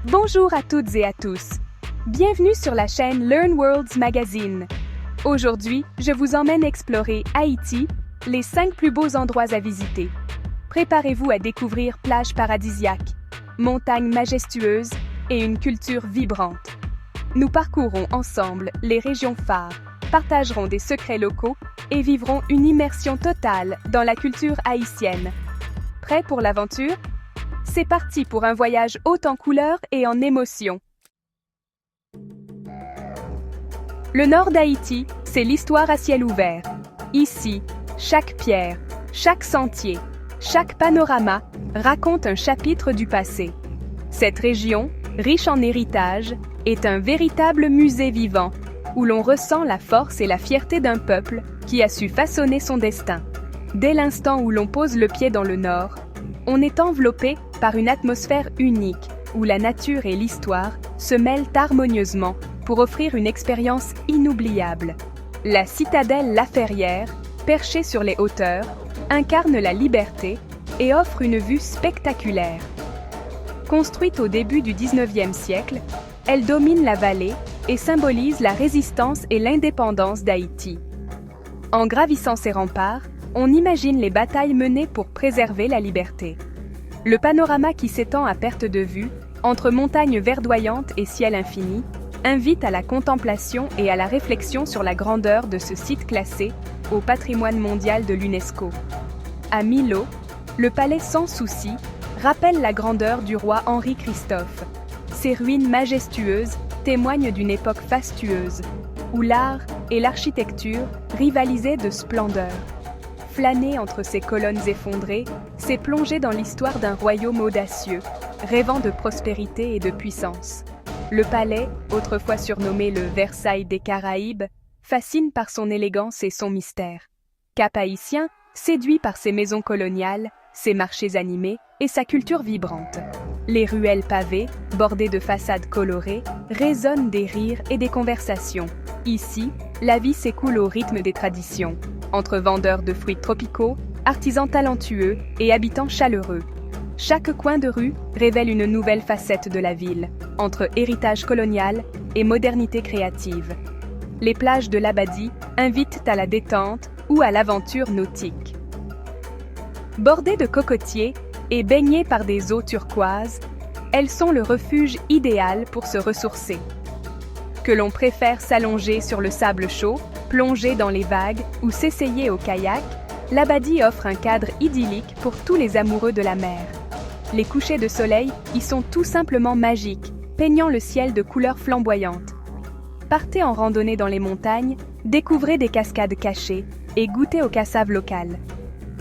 Bonjour à toutes et à tous. Bienvenue sur la chaîne Learn Worlds Magazine. Aujourd'hui, je vous emmène explorer Haïti, les 5 plus beaux endroits à visiter. Préparez-vous à découvrir plages paradisiaques, montagnes majestueuses et une culture vibrante. Nous parcourrons ensemble les régions phares, partagerons des secrets locaux et vivrons une immersion totale dans la culture haïtienne. Prêt pour l'aventure? C'est parti pour un voyage haut en couleurs et en émotions. Le nord d'Haïti, c'est l'histoire à ciel ouvert. Ici, chaque pierre, chaque sentier, chaque panorama raconte un chapitre du passé. Cette région, riche en héritage, est un véritable musée vivant, où l'on ressent la force et la fierté d'un peuple qui a su façonner son destin. Dès l'instant où l'on pose le pied dans le nord, on est enveloppé par une atmosphère unique, où la nature et l'histoire se mêlent harmonieusement pour offrir une expérience inoubliable. La citadelle La Ferrière, perchée sur les hauteurs, incarne la liberté et offre une vue spectaculaire. Construite au début du XIXe siècle, elle domine la vallée et symbolise la résistance et l'indépendance d'Haïti. En gravissant ses remparts, on imagine les batailles menées pour préserver la liberté. Le panorama qui s'étend à perte de vue, entre montagnes verdoyantes et ciel infini, invite à la contemplation et à la réflexion sur la grandeur de ce site classé au patrimoine mondial de l'UNESCO. À Milo, le palais sans souci rappelle la grandeur du roi Henri Christophe. Ses ruines majestueuses témoignent d'une époque fastueuse, où l'art et l'architecture rivalisaient de splendeur. Flâner entre ces colonnes effondrées, c'est plonger dans l'histoire d'un royaume audacieux, rêvant de prospérité et de puissance. Le palais, autrefois surnommé le Versailles des Caraïbes, fascine par son élégance et son mystère. Cap-Haïtien, séduit par ses maisons coloniales, ses marchés animés et sa culture vibrante. Les ruelles pavées, bordées de façades colorées, résonnent des rires et des conversations. Ici, la vie s'écoule au rythme des traditions, entre vendeurs de fruits tropicaux, artisans talentueux et habitants chaleureux. Chaque coin de rue révèle une nouvelle facette de la ville, entre héritage colonial et modernité créative. Les plages de l'Abadi invitent à la détente ou à l'aventure nautique. Bordées de cocotiers et baignées par des eaux turquoises, elles sont le refuge idéal pour se ressourcer. Que l'on préfère s'allonger sur le sable chaud, plonger dans les vagues ou s'essayer au kayak, l'Abadi offre un cadre idyllique pour tous les amoureux de la mer. Les couchers de soleil y sont tout simplement magiques, peignant le ciel de couleurs flamboyantes. Partez en randonnée dans les montagnes, découvrez des cascades cachées et goûtez au cassave local.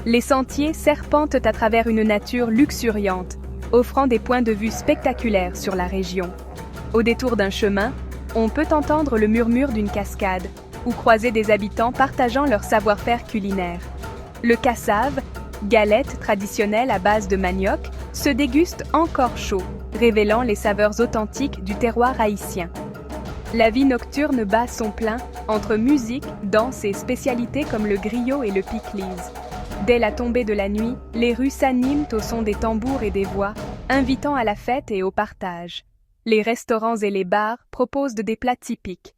Les sentiers serpentent à travers une nature luxuriante, offrant des points de vue spectaculaires sur la région. Au détour d'un chemin, on peut entendre le murmure d'une cascade ou croiser des habitants partageant leur savoir-faire culinaire. Le cassave, galette traditionnelle à base de manioc, se déguste encore chaud, révélant les saveurs authentiques du terroir haïtien. La vie nocturne bat son plein entre musique, danse et spécialités comme le griot et le piclise. Dès la tombée de la nuit, les rues s'animent au son des tambours et des voix, invitant à la fête et au partage. Les restaurants et les bars proposent des plats typiques,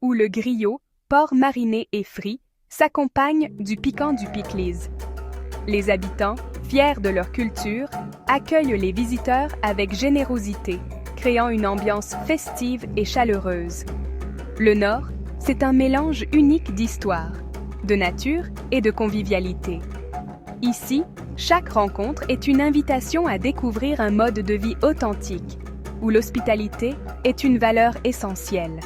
où le griot, porc mariné et frit, s'accompagne du piquant du piclise. Les habitants, fiers de leur culture, accueillent les visiteurs avec générosité, créant une ambiance festive et chaleureuse. Le Nord, c'est un mélange unique d'histoire, de nature et de convivialité. Ici, chaque rencontre est une invitation à découvrir un mode de vie authentique, où l'hospitalité est une valeur essentielle.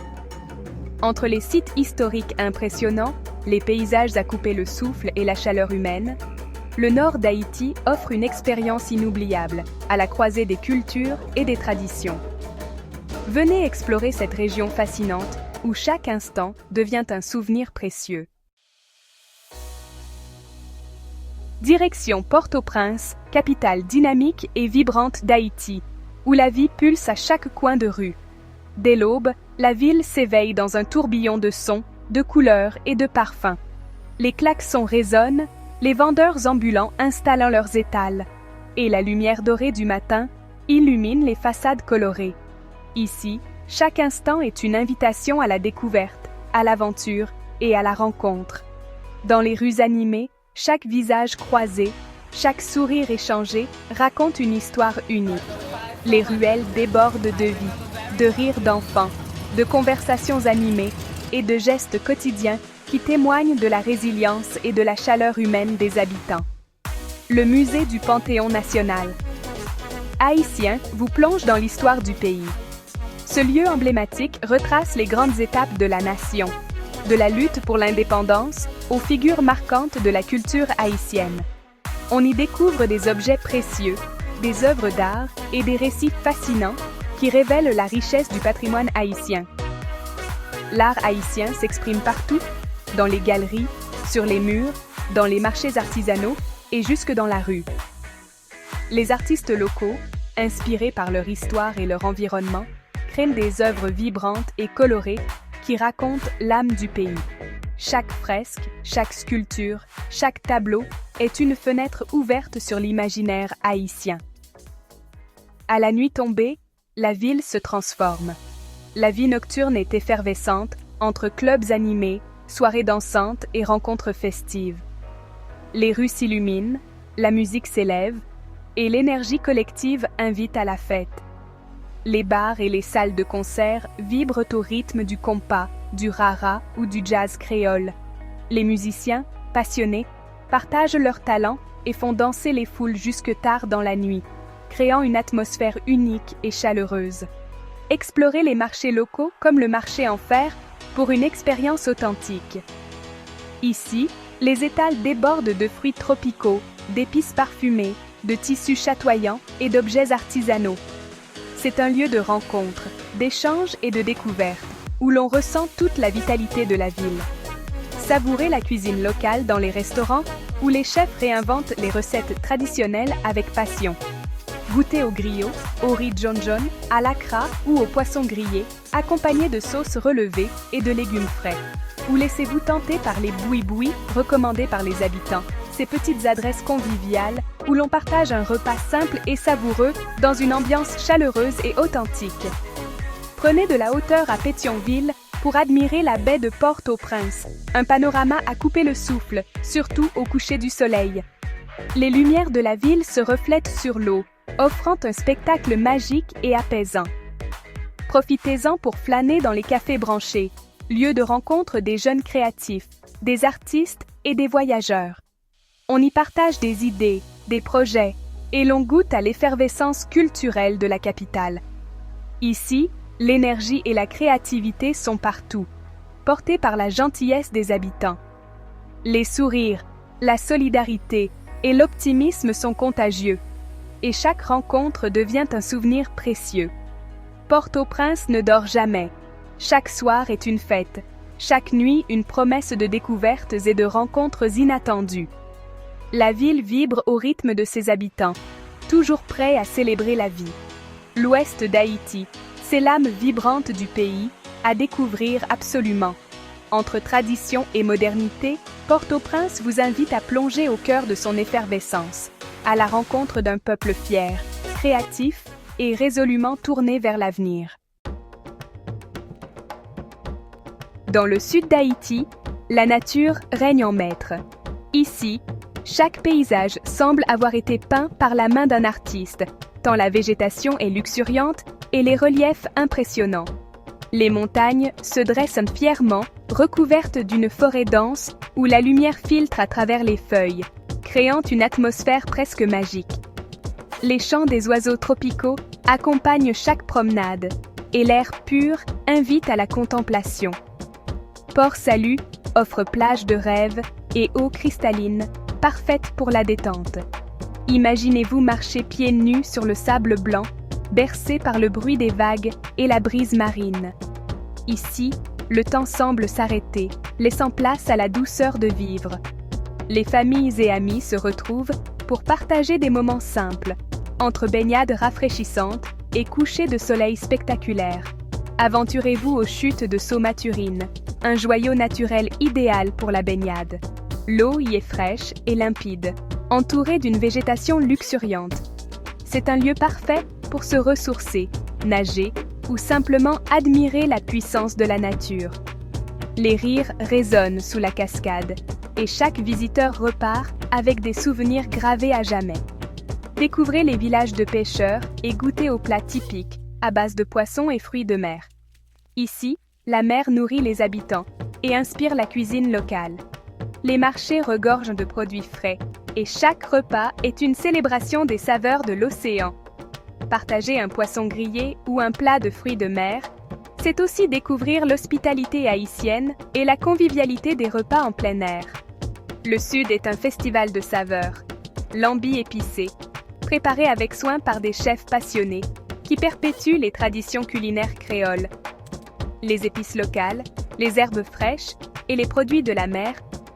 Entre les sites historiques impressionnants, les paysages à couper le souffle et la chaleur humaine, le nord d'Haïti offre une expérience inoubliable, à la croisée des cultures et des traditions. Venez explorer cette région fascinante, où chaque instant devient un souvenir précieux. Direction Port-au-Prince, capitale dynamique et vibrante d'Haïti, où la vie pulse à chaque coin de rue. Dès l'aube, la ville s'éveille dans un tourbillon de sons, de couleurs et de parfums. Les klaxons résonnent, les vendeurs ambulants installant leurs étals, et la lumière dorée du matin illumine les façades colorées. Ici, chaque instant est une invitation à la découverte, à l'aventure et à la rencontre. Dans les rues animées, chaque visage croisé, chaque sourire échangé raconte une histoire unique. Les ruelles débordent de vie, de rires d'enfants, de conversations animées et de gestes quotidiens qui témoignent de la résilience et de la chaleur humaine des habitants. Le musée du Panthéon national haïtien vous plonge dans l'histoire du pays. Ce lieu emblématique retrace les grandes étapes de la nation, de la lutte pour l'indépendance aux figures marquantes de la culture haïtienne. On y découvre des objets précieux, des œuvres d'art et des récits fascinants qui révèlent la richesse du patrimoine haïtien. L'art haïtien s'exprime partout, dans les galeries, sur les murs, dans les marchés artisanaux et jusque dans la rue. Les artistes locaux, inspirés par leur histoire et leur environnement, créent des œuvres vibrantes et colorées qui racontent l'âme du pays. Chaque fresque, chaque sculpture, chaque tableau est une fenêtre ouverte sur l'imaginaire haïtien. À la nuit tombée, la ville se transforme. La vie nocturne est effervescente entre clubs animés, soirées dansantes et rencontres festives. Les rues s'illuminent, la musique s'élève et l'énergie collective invite à la fête. Les bars et les salles de concert vibrent au rythme du compas, du rara ou du jazz créole. Les musiciens, passionnés, partagent leurs talents et font danser les foules jusque tard dans la nuit, créant une atmosphère unique et chaleureuse. Explorez les marchés locaux comme le marché en fer pour une expérience authentique. Ici, les étals débordent de fruits tropicaux, d'épices parfumées, de tissus chatoyants et d'objets artisanaux. C'est un lieu de rencontre, d'échange et de découverte, où l'on ressent toute la vitalité de la ville. Savourez la cuisine locale dans les restaurants, où les chefs réinventent les recettes traditionnelles avec passion. Goûtez au griot, au riz jonjon, à l'acra ou au poisson grillé, accompagné de sauces relevées et de légumes frais. Ou laissez-vous tenter par les boui-boui recommandés par les habitants, ces petites adresses conviviales où l'on partage un repas simple et savoureux dans une ambiance chaleureuse et authentique. Prenez de la hauteur à Pétionville pour admirer la baie de Port-au-Prince, un panorama à couper le souffle, surtout au coucher du soleil. Les lumières de la ville se reflètent sur l'eau, offrant un spectacle magique et apaisant. Profitez-en pour flâner dans les cafés branchés, lieu de rencontre des jeunes créatifs, des artistes et des voyageurs. On y partage des idées, des projets, et l'on goûte à l'effervescence culturelle de la capitale. Ici, l'énergie et la créativité sont partout, portées par la gentillesse des habitants. Les sourires, la solidarité et l'optimisme sont contagieux, et chaque rencontre devient un souvenir précieux. Port-au-Prince ne dort jamais. Chaque soir est une fête, chaque nuit une promesse de découvertes et de rencontres inattendues. La ville vibre au rythme de ses habitants, toujours prêts à célébrer la vie. L'ouest d'Haïti, c'est l'âme vibrante du pays, à découvrir absolument. Entre tradition et modernité, Port-au-Prince vous invite à plonger au cœur de son effervescence, à la rencontre d'un peuple fier, créatif et résolument tourné vers l'avenir. Dans le sud d'Haïti, la nature règne en maître. Ici, chaque paysage semble avoir été peint par la main d'un artiste, tant la végétation est luxuriante et les reliefs impressionnants. Les montagnes se dressent fièrement, recouvertes d'une forêt dense où la lumière filtre à travers les feuilles, créant une atmosphère presque magique. Les chants des oiseaux tropicaux accompagnent chaque promenade, et l'air pur invite à la contemplation. Port-Salut offre plage de rêve et eau cristalline, parfaite pour la détente. Imaginez-vous marcher pieds nus sur le sable blanc, bercé par le bruit des vagues et la brise marine. Ici, le temps semble s'arrêter, laissant place à la douceur de vivre. Les familles et amis se retrouvent pour partager des moments simples, entre baignades rafraîchissantes et couchers de soleil spectaculaires. Aventurez-vous aux chutes de Saut-Maturine, un joyau naturel idéal pour la baignade. L'eau y est fraîche et limpide, entourée d'une végétation luxuriante. C'est un lieu parfait pour se ressourcer, nager ou simplement admirer la puissance de la nature. Les rires résonnent sous la cascade et chaque visiteur repart avec des souvenirs gravés à jamais. Découvrez les villages de pêcheurs et goûtez aux plats typiques à base de poissons et fruits de mer. Ici, la mer nourrit les habitants et inspire la cuisine locale. Les marchés regorgent de produits frais et chaque repas est une célébration des saveurs de l'océan. Partager un poisson grillé ou un plat de fruits de mer, c'est aussi découvrir l'hospitalité haïtienne et la convivialité des repas en plein air. Le Sud est un festival de saveurs. Lambi épicé, préparé avec soin par des chefs passionnés qui perpétuent les traditions culinaires créoles. Les épices locales, les herbes fraîches et les produits de la mer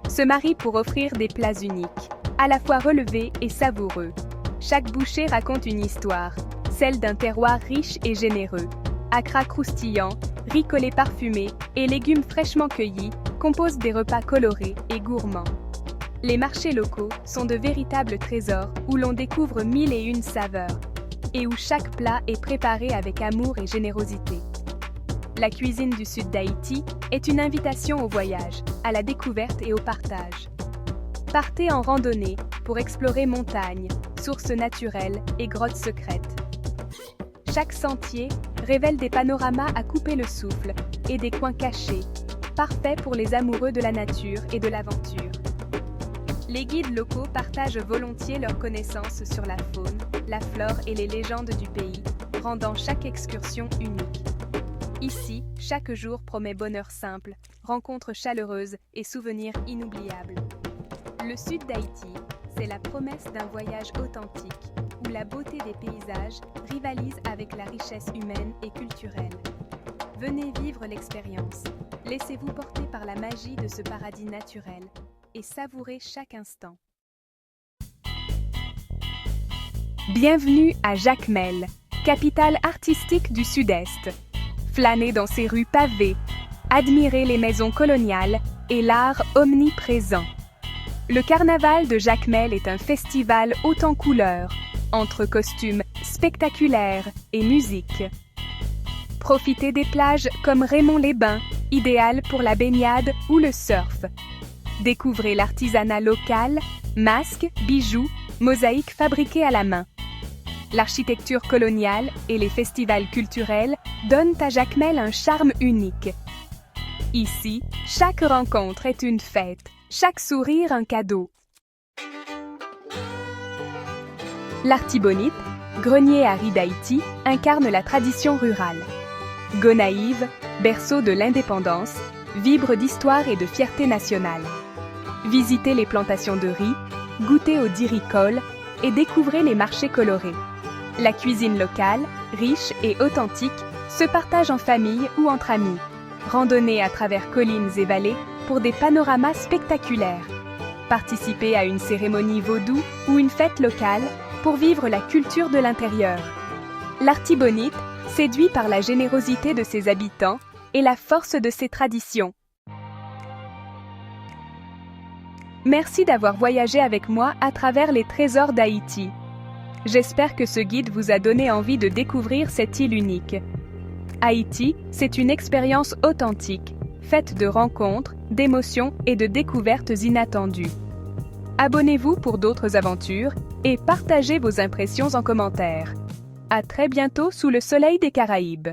se marient pour offrir des plats uniques, à la fois relevés et savoureux. Chaque bouchée raconte une histoire, celle d'un terroir riche et généreux. Acras croustillants, riz collé parfumé et légumes fraîchement cueillis composent des repas colorés et gourmands. Les marchés locaux sont de véritables trésors où l'on découvre mille et une saveurs et où chaque plat est préparé avec amour et générosité. La cuisine du sud d'Haïti est une invitation au voyage, à la découverte et au partage. Partez en randonnée pour explorer montagnes, sources naturelles et grottes secrètes. Chaque sentier révèle des panoramas à couper le souffle et des coins cachés, parfaits pour les amoureux de la nature et de l'aventure. Les guides locaux partagent volontiers leurs connaissances sur la faune, la flore et les légendes du pays, rendant chaque excursion unique. Ici, chaque jour promet bonheur simple, rencontres chaleureuses et souvenirs inoubliables. Le sud d'Haïti, c'est la promesse d'un voyage authentique, où la beauté des paysages rivalise avec la richesse humaine et culturelle. Venez vivre l'expérience, laissez-vous porter par la magie de ce paradis naturel et savourez chaque instant. Bienvenue à Jacmel, capitale artistique du Sud-Est. Flânez dans ses rues pavées, admirez les maisons coloniales et l'art omniprésent. Le carnaval de Jacmel est un festival haut en couleurs, entre costumes spectaculaires et musique. Profitez des plages comme Raymond-les-Bains, idéales pour la baignade ou le surf. Découvrez l'artisanat local, masques, bijoux, mosaïques fabriquées à la main. L'architecture coloniale et les festivals culturels donnent à Jacmel un charme unique. Ici, chaque rencontre est une fête, chaque sourire un cadeau. L'Artibonite, grenier à riz d'Haïti, incarne la tradition rurale. Gonaïve, berceau de l'indépendance, vibre d'histoire et de fierté nationale. Visitez les plantations de riz, goûtez au diricole et découvrez les marchés colorés. La cuisine locale, riche et authentique, se partage en famille ou entre amis. Randonnez à travers collines et vallées pour des panoramas spectaculaires. Participez à une cérémonie vaudou ou une fête locale pour vivre la culture de l'intérieur. L'Artibonite séduit par la générosité de ses habitants et la force de ses traditions. Merci d'avoir voyagé avec moi à travers les trésors d'Haïti. J'espère que ce guide vous a donné envie de découvrir cette île unique. Haïti, c'est une expérience authentique, faite de rencontres, d'émotions et de découvertes inattendues. Abonnez-vous pour d'autres aventures et partagez vos impressions en commentaire. À très bientôt sous le soleil des Caraïbes.